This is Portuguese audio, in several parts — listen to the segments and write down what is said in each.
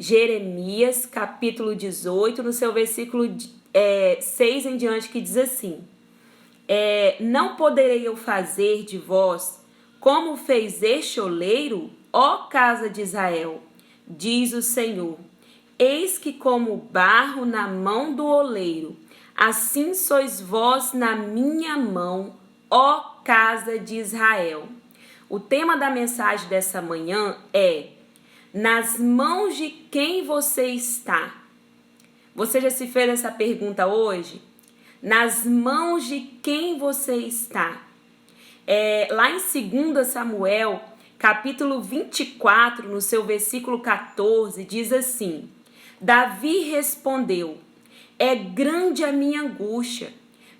Jeremias, capítulo 18, no seu versículo 6 em diante, que diz assim: não poderei eu fazer de vós como fez este oleiro, ó casa de Israel, diz o Senhor. Eis que como barro na mão do oleiro, assim sois vós na minha mão, ó casa de Israel. O tema da mensagem dessa manhã é: nas mãos de quem você está? Você já se fez essa pergunta hoje? Nas mãos de quem você está? Lá em 2 Samuel, capítulo 24, no seu versículo 14, diz assim: Davi respondeu: é grande a minha angústia,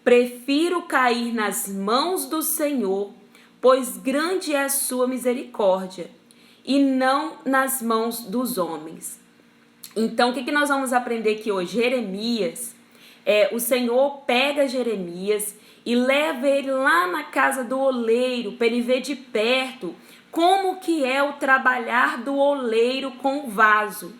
prefiro cair nas mãos do Senhor, pois grande é a sua misericórdia, e não nas mãos dos homens. Então, o que nós vamos aprender aqui hoje? Jeremias, o Senhor pega Jeremias e leva ele lá na casa do oleiro, para ele ver de perto como que é o trabalhar do oleiro com o vaso.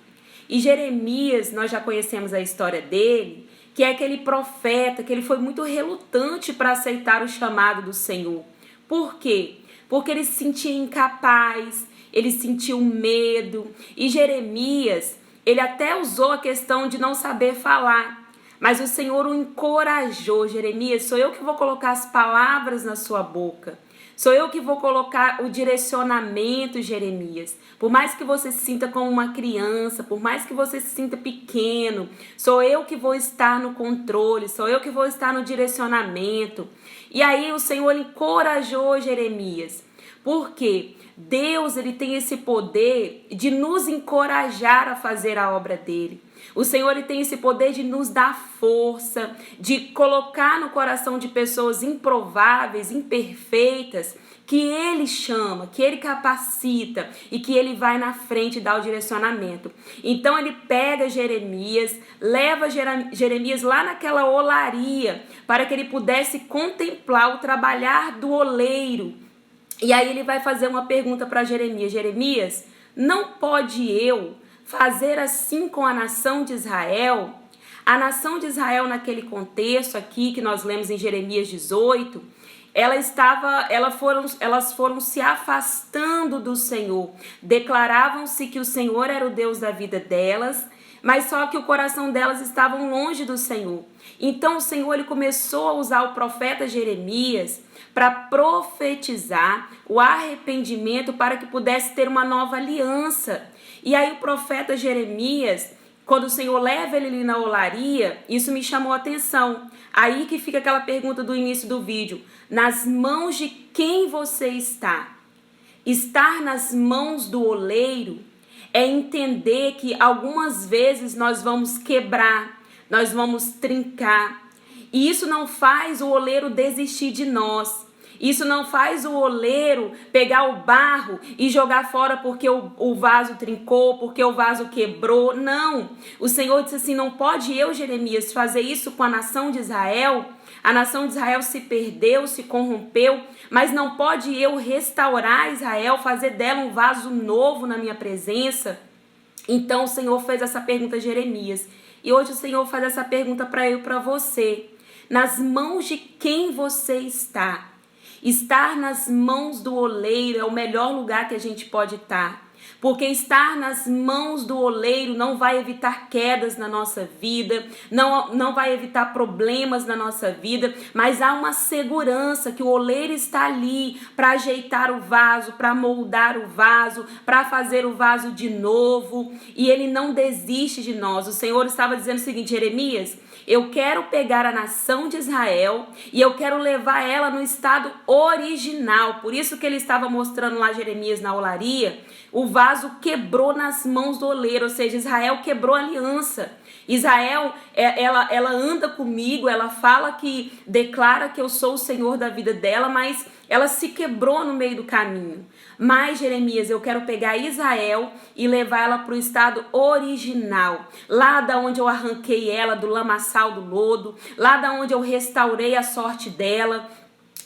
E Jeremias, nós já conhecemos a história dele, que é aquele profeta que ele foi muito relutante para aceitar o chamado do Senhor. Por quê? Porque ele se sentia incapaz, ele sentiu medo. E Jeremias, ele até usou a questão de não saber falar, mas o Senhor o encorajou. Jeremias, sou eu que vou colocar as palavras na sua boca. Sou eu que vou colocar o direcionamento, Jeremias. Por mais que você se sinta como uma criança, por mais que você se sinta pequeno, sou eu que vou estar no controle, sou eu que vou estar no direcionamento. E aí o Senhor encorajou Jeremias. Por quê? Deus, ele tem esse poder de nos encorajar a fazer a obra dele. O Senhor, ele tem esse poder de nos dar força, de colocar no coração de pessoas improváveis, imperfeitas, que ele chama, que ele capacita e que ele vai na frente e dá o direcionamento. Então ele pega Jeremias, leva Jeremias lá naquela olaria para que ele pudesse contemplar o trabalhar do oleiro. E aí ele vai fazer uma pergunta para Jeremias: Jeremias, não pode eu fazer assim com a nação de Israel? A nação de Israel, naquele contexto aqui que nós lemos em Jeremias 18, elas foram se afastando do Senhor. Declaravam-se que o Senhor era o Deus da vida delas, mas só que o coração delas estava longe do Senhor. Então o Senhor, ele começou a usar o profeta Jeremias para profetizar o arrependimento, para que pudesse ter uma nova aliança. E aí o profeta Jeremias, quando o Senhor leva ele ali na olaria, isso me chamou a atenção. Aí que fica aquela pergunta do início do vídeo: nas mãos de quem você está? Estar nas mãos do oleiro é entender que algumas vezes nós vamos quebrar, nós vamos trincar. E isso não faz o oleiro desistir de nós. Isso não faz o oleiro pegar o barro e jogar fora porque o vaso trincou, porque o vaso quebrou. Não. O Senhor disse assim: não pode eu, Jeremias, fazer isso com a nação de Israel. A nação de Israel se perdeu, se corrompeu, mas não pode eu restaurar Israel, fazer dela um vaso novo na minha presença. Então o Senhor fez essa pergunta a Jeremias. E hoje o Senhor faz essa pergunta para eu e para você: nas mãos de quem você está? Estar nas mãos do oleiro é o melhor lugar que a gente pode estar. Porque estar nas mãos do oleiro não vai evitar quedas na nossa vida, não vai evitar problemas na nossa vida, mas há uma segurança que o oleiro está ali para ajeitar o vaso, para moldar o vaso, para fazer o vaso de novo, e ele não desiste de nós. O Senhor estava dizendo o seguinte: Jeremias, eu quero pegar a nação de Israel e eu quero levar ela no estado original. Por isso que ele estava mostrando lá Jeremias na olaria. O vaso quebrou nas mãos do oleiro, ou seja, Israel quebrou a aliança. Israel, ela anda comigo, ela fala que, declara que eu sou o Senhor da vida dela, mas ela se quebrou no meio do caminho. Mas, Jeremias, eu quero pegar Israel e levar ela para o estado original, lá da onde eu arranquei ela do lamaçal do lodo, lá da onde eu restaurei a sorte dela,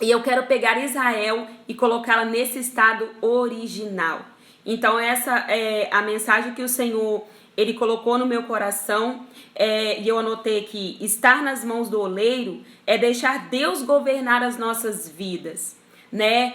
e eu quero pegar Israel e colocá-la nesse estado original. Então essa é a mensagem que o Senhor ele colocou no meu coração, e eu anotei aqui, estar nas mãos do oleiro é deixar Deus governar as nossas vidas, né?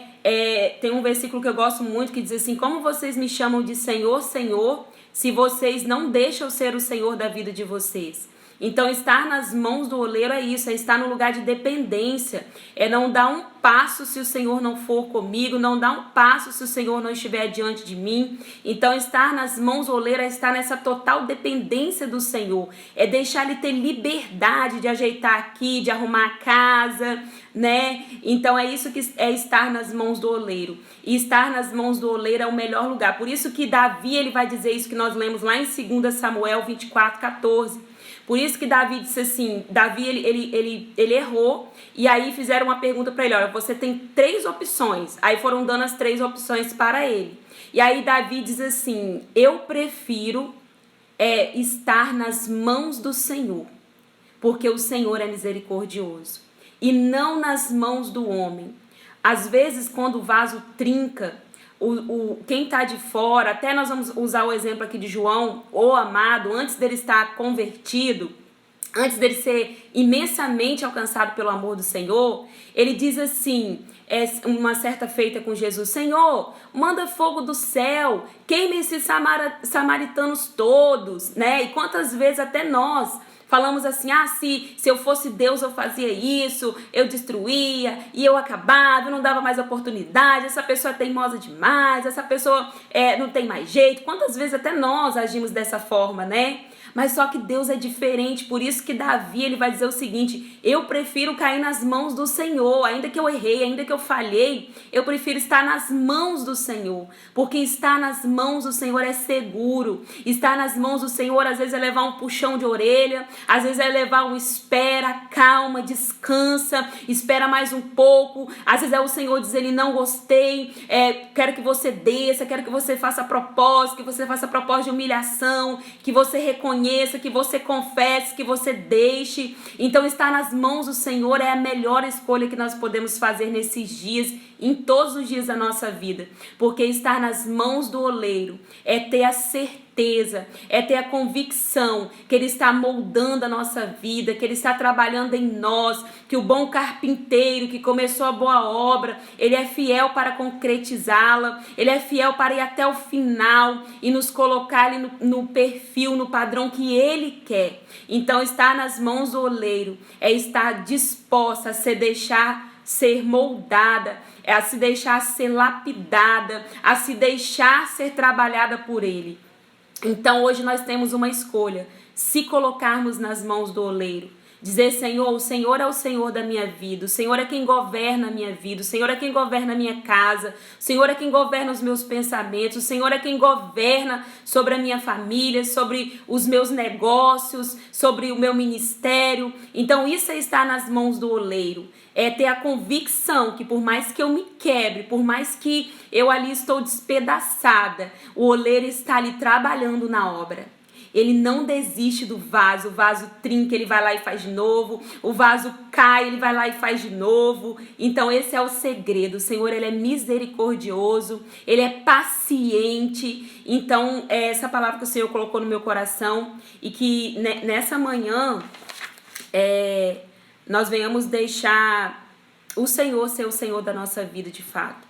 Tem um versículo que eu gosto muito que diz assim: como vocês me chamam de Senhor, Senhor, se vocês não deixam ser o Senhor da vida de vocês? Então, estar nas mãos do oleiro é isso, é estar no lugar de dependência, é não dar um passo se o Senhor não for comigo, não dar um passo se o Senhor não estiver diante de mim. Então, estar nas mãos do oleiro é estar nessa total dependência do Senhor, é deixar Ele ter liberdade de ajeitar aqui, de arrumar a casa, né? Então, é isso que é estar nas mãos do oleiro. E estar nas mãos do oleiro é o melhor lugar. Por isso que Davi, ele vai dizer isso que nós lemos lá em 2 Samuel 24:14. Por isso que Davi disse assim, Davi ele errou, e aí fizeram uma pergunta para ele, olha, você tem 3 opções, aí foram dando as 3 opções para ele, e aí Davi diz assim, eu prefiro estar nas mãos do Senhor, porque o Senhor é misericordioso, e não nas mãos do homem. Às vezes quando o vaso trinca, quem está de fora, até nós vamos usar o exemplo aqui de João, o amado, antes dele estar convertido, antes dele ser imensamente alcançado pelo amor do Senhor, ele diz assim, uma certa feita com Jesus, Senhor, manda fogo do céu, queime esses samaritanos todos, né? E quantas vezes até nós falamos assim, se eu fosse Deus eu fazia isso, eu destruía e eu acabava, eu não dava mais oportunidade, essa pessoa é teimosa demais, essa pessoa não tem mais jeito. Quantas vezes até nós agimos dessa forma, né? Mas só que Deus é diferente, por isso que Davi ele vai dizer o seguinte, eu prefiro cair nas mãos do Senhor, ainda que eu errei, ainda que eu falhei, eu prefiro estar nas mãos do Senhor, porque estar nas mãos do Senhor é seguro, estar nas mãos do Senhor às vezes é levar um puxão de orelha, às vezes é levar um espera, calma, descansa, espera mais um pouco, às vezes é o Senhor dizer, não gostei, quero que você desça, quero que você faça propósito, que você faça propósito de humilhação, que você reconheça, que você confesse, que você deixe. Então estar nas mãos do Senhor é a melhor escolha que nós podemos fazer nesses dias, em todos os dias da nossa vida, porque estar nas mãos do oleiro é ter a certeza, é ter a convicção que Ele está moldando a nossa vida, que Ele está trabalhando em nós, que o bom carpinteiro que começou a boa obra, Ele é fiel para concretizá-la, Ele é fiel para ir até o final e nos colocar ali no perfil, no padrão que Ele quer. Então estar nas mãos do oleiro é estar disposta a se deixar ser moldada, a se deixar ser lapidada, a se deixar ser trabalhada por Ele. Então hoje nós temos uma escolha, se colocarmos nas mãos do oleiro, dizer, Senhor, o Senhor é o Senhor da minha vida, o Senhor é quem governa a minha vida, o Senhor é quem governa a minha casa, o Senhor é quem governa os meus pensamentos, o Senhor é quem governa sobre a minha família, sobre os meus negócios, sobre o meu ministério. Então isso é estar nas mãos do oleiro, é ter a convicção que por mais que eu me quebre, por mais que eu ali estou despedaçada, o oleiro está ali trabalhando na obra. Ele não desiste do vaso, o vaso trinca, ele vai lá e faz de novo, o vaso cai, ele vai lá e faz de novo. Então esse é o segredo, o Senhor ele é misericordioso, ele é paciente. Então é essa palavra que o Senhor colocou no meu coração e que nessa manhã nós venhamos deixar o Senhor ser o Senhor da nossa vida de fato.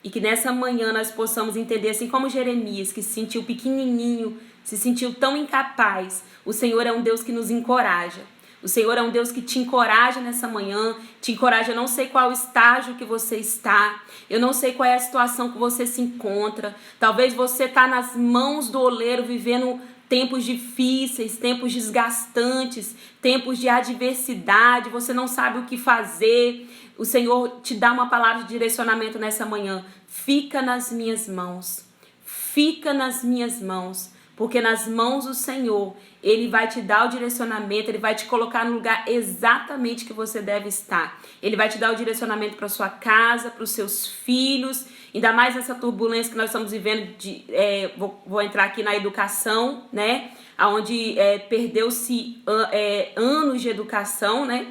E que nessa manhã nós possamos entender, assim como Jeremias, que se sentiu pequenininho, se sentiu tão incapaz, o Senhor é um Deus que nos encoraja. O Senhor é um Deus que te encoraja nessa manhã, te encoraja. Eu não sei qual estágio que você está, eu não sei qual é a situação que você se encontra. Talvez você está nas mãos do oleiro vivendo tempos difíceis, tempos desgastantes, tempos de adversidade, você não sabe o que fazer. O Senhor te dá uma palavra de direcionamento nessa manhã. Fica nas minhas mãos. Fica nas minhas mãos. Porque nas mãos do Senhor, Ele vai te dar o direcionamento, Ele vai te colocar no lugar exatamente que você deve estar. Ele vai te dar o direcionamento para sua casa, para os seus filhos, ainda mais nessa turbulência que nós estamos vivendo, vou entrar aqui na educação, né? Onde perdeu-se anos de educação, né?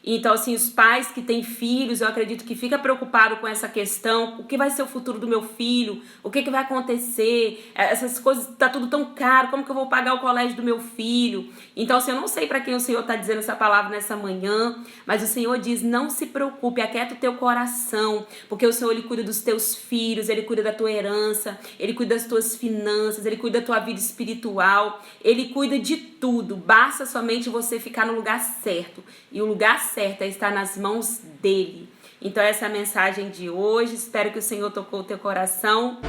Então, assim, os pais que têm filhos, eu acredito que fica preocupado com essa questão, o que vai ser o futuro do meu filho, o que vai acontecer, essas coisas, tá tudo tão caro, como que eu vou pagar o colégio do meu filho? Então, assim, eu não sei para quem o Senhor está dizendo essa palavra nessa manhã, mas o Senhor diz, não se preocupe, aquieta o teu coração, porque o Senhor, Ele cuida dos teus filhos, Ele cuida da tua herança, Ele cuida das tuas finanças, Ele cuida da tua vida espiritual, Ele cuida de tudo, basta somente você ficar no lugar certo, e o lugar certo é estar nas mãos dEle. Então essa é a mensagem de hoje, espero que o Senhor tocou o teu coração.